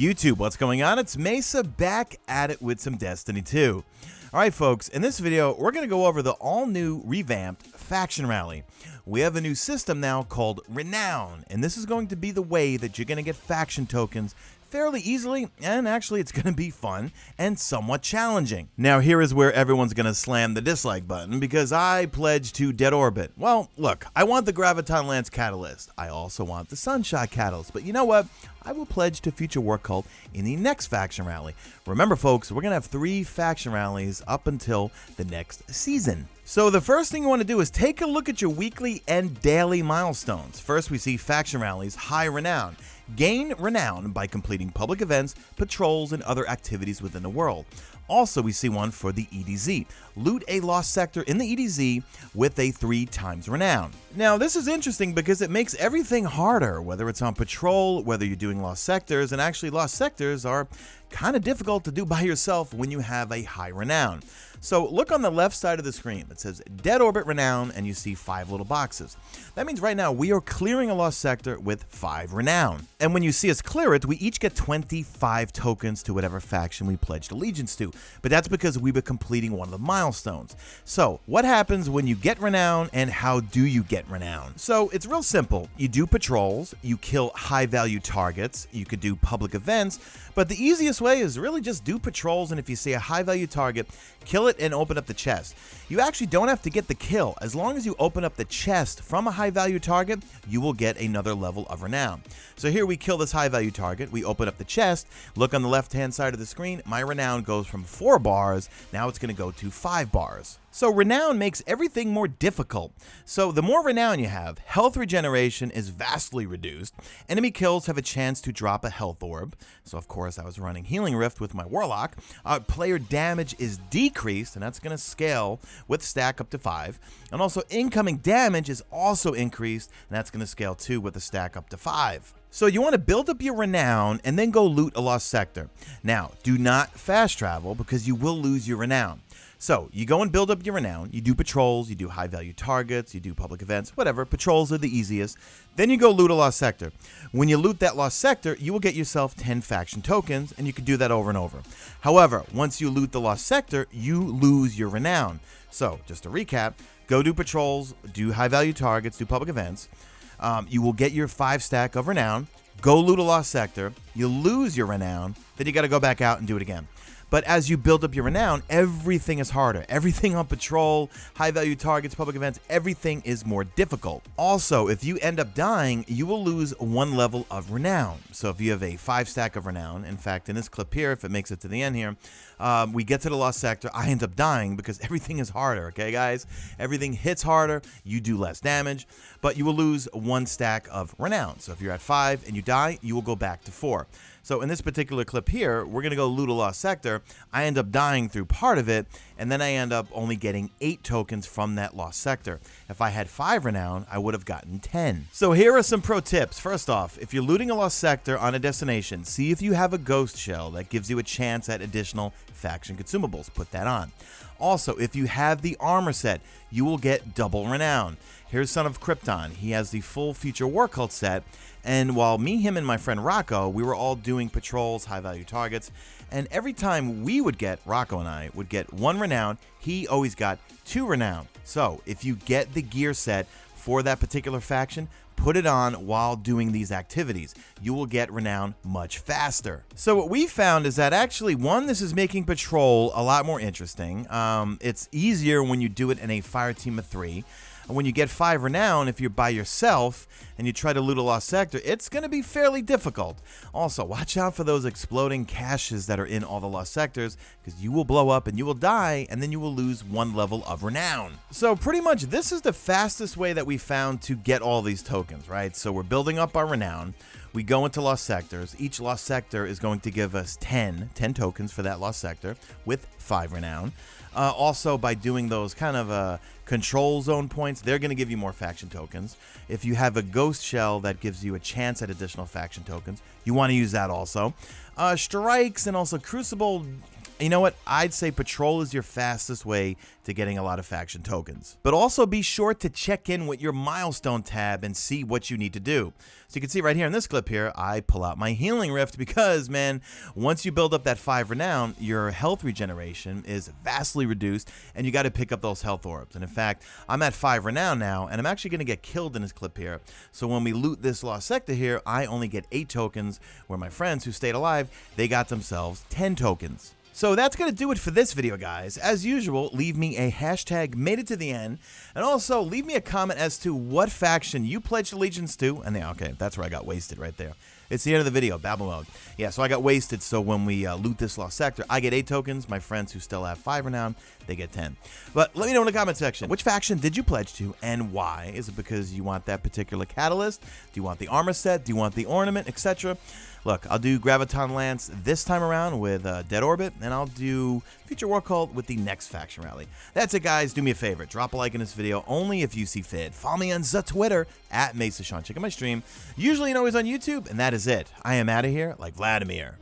YouTube, what's going on? It's Mesa back at it with some Destiny 2. Alright folks, in this video, we're going to go over the all-new revamped faction rally. We have a new system now called Renown, and this is going to be the way that you're going to get faction tokens fairly easily, and actually it's going to be fun and somewhat challenging. Now here is where everyone's going to slam the dislike button because I pledged to Dead Orbit. Well, look, I want the Graviton Lance Catalyst. I also want the Sunshot Catalyst, but you know what? I will pledge to Future War Cult in the next faction rally. Remember folks, we're going to have 3 faction rallies up until the next season. So the first thing you want to do is take a look at your weekly and daily milestones. First we see faction rallies, high renown. Gain renown by completing public events, patrols, and other activities within the world. Also, we see one for the EDZ. Loot a lost sector in the EDZ with a 3 times renown. Now, this is interesting because it makes everything harder, whether it's on patrol, whether you're doing lost sectors, and actually lost sectors are kind of difficult to do by yourself when you have a high renown. So look on the left side of the screen. It says Dead Orbit Renown, and you see 5 little boxes. That means right now we are clearing a lost sector with 5 renown. And when you see us clear it, we each get 25 tokens to whatever faction we pledged allegiance to. But that's because we were completing one of the milestones. So what happens when you get renown, and how do you get renown? So it's real simple. You do patrols, you kill high value targets, you could do public events, but the easiest way is really just do patrols, and if you see a high value target, kill it and open up the chest. You actually don't have to get the kill. As long as you open up the chest from a high value target, you will get another level of renown. So here we kill this high value target, we open up the chest, look on the left hand side of the screen, my renown goes from 4 bars, now it's going to go to 5 bars. So renown makes everything more difficult. So the more renown you have, health regeneration is vastly reduced, enemy kills have a chance to drop a health orb, so of course I was running Healing Rift with my Warlock, player damage is decreased, and that's going to scale with stack up to 5, and also incoming damage is also increased, and that's going to scale too with a stack up to 5. So you want to build up your renown and then go loot a lost sector. Now, do not fast travel because you will lose your renown. So you go and build up your renown, you do patrols, you do high value targets, you do public events, whatever. Patrols are the easiest. Then you go loot a lost sector. When you loot that lost sector, you will get yourself 10 faction tokens, and you can do that over and over. However, once you loot the lost sector, you lose your renown. So just to recap, go do patrols, do high value targets, do public events. You will get your 5 stack of renown, go loot a lost sector, you lose your renown, then you got to go back out and do it again. But as you build up your renown, everything is harder. Everything on patrol, high value targets, public events, everything is more difficult. Also, if you end up dying, you will lose 1 level of renown. So if you have a 5 stack of renown, in fact, in this clip here, if it makes it to the end here, we get to the lost sector, I end up dying because everything is harder, okay guys? Everything hits harder, you do less damage, but you will lose 1 stack of renown. So if you're at 5 and you die, you will go back to 4. So in this particular clip here, we're going to go loot a lost sector. I end up dying through part of it, and then I end up only getting 8 tokens from that lost sector. If I had 5 renown, I would have gotten 10. So here are some pro tips. First off, if you're looting a lost sector on a destination, see if you have a ghost shell that gives you a chance at additional faction consumables. Put that on. Also, if you have the armor set, you will get double renown. Here's Son of Krypton. He has the full Future War Cult set, and while me, him, and my friend Rocco, we were all doing patrols, high value targets, and every time we would get, Rocco and I, would get 1 renown, he always got 2 renown. So if you get the gear set for that particular faction, put it on while doing these activities. You will get renown much faster. So what we found is that actually, 1, this is making patrol a lot more interesting. It's easier when you do it in a fire team of 3. When you get 5 renown, if you're by yourself and you try to loot a lost sector, it's going to be fairly difficult. Also, watch out for those exploding caches that are in all the lost sectors, because you will blow up and you will die, and then you will lose 1 level of renown. So pretty much this is the fastest way that we found to get all these tokens, right? So we're building up our renown. We go into lost sectors. Each lost sector is going to give us 10 tokens for that lost sector with 5 renown. Also, by doing those kind of control zone points, they're going to give you more faction tokens. If you have a ghost shell that gives you a chance at additional faction tokens, you want to use that also. Strikes and also Crucible, you know what? I'd say patrol is your fastest way to getting a lot of faction tokens. But also be sure to check in with your milestone tab and see what you need to do. So you can see right here in this clip here, I pull out my healing rift because, man, once you build up that 5 renown, your health regeneration is vastly reduced and you got to pick up those health orbs. And in fact, I'm at 5 renown now and I'm actually going to get killed in this clip here. So when we loot this lost sector here, I only get 8 tokens, where my friends who stayed alive, they got themselves 10 tokens. So that's going to do it for this video, guys. As usual, leave me a hashtag made it to the end, and also leave me a comment as to what faction you pledged allegiance to. And yeah, okay, that's where I got wasted right there. It's the end of the video, Babble mode. Yeah, so I got wasted, so when we loot this lost sector, I get 8 tokens. My friends who still have 5 renown, they get 10. But let me know in the comment section, which faction did you pledge to and why? Is it because you want that particular catalyst? Do you want the armor set? Do you want the ornament, etc.? Look, I'll do Graviton Lance this time around with Dead Orbit, and I'll do Future War Cult with the next faction rally. That's it, guys. Do me a favor. Drop a like in this video only if you see fit. Follow me on the Twitter at Mesa Sean. Check out my stream, usually and always on YouTube, and that is it. I am out of here like Vladimir.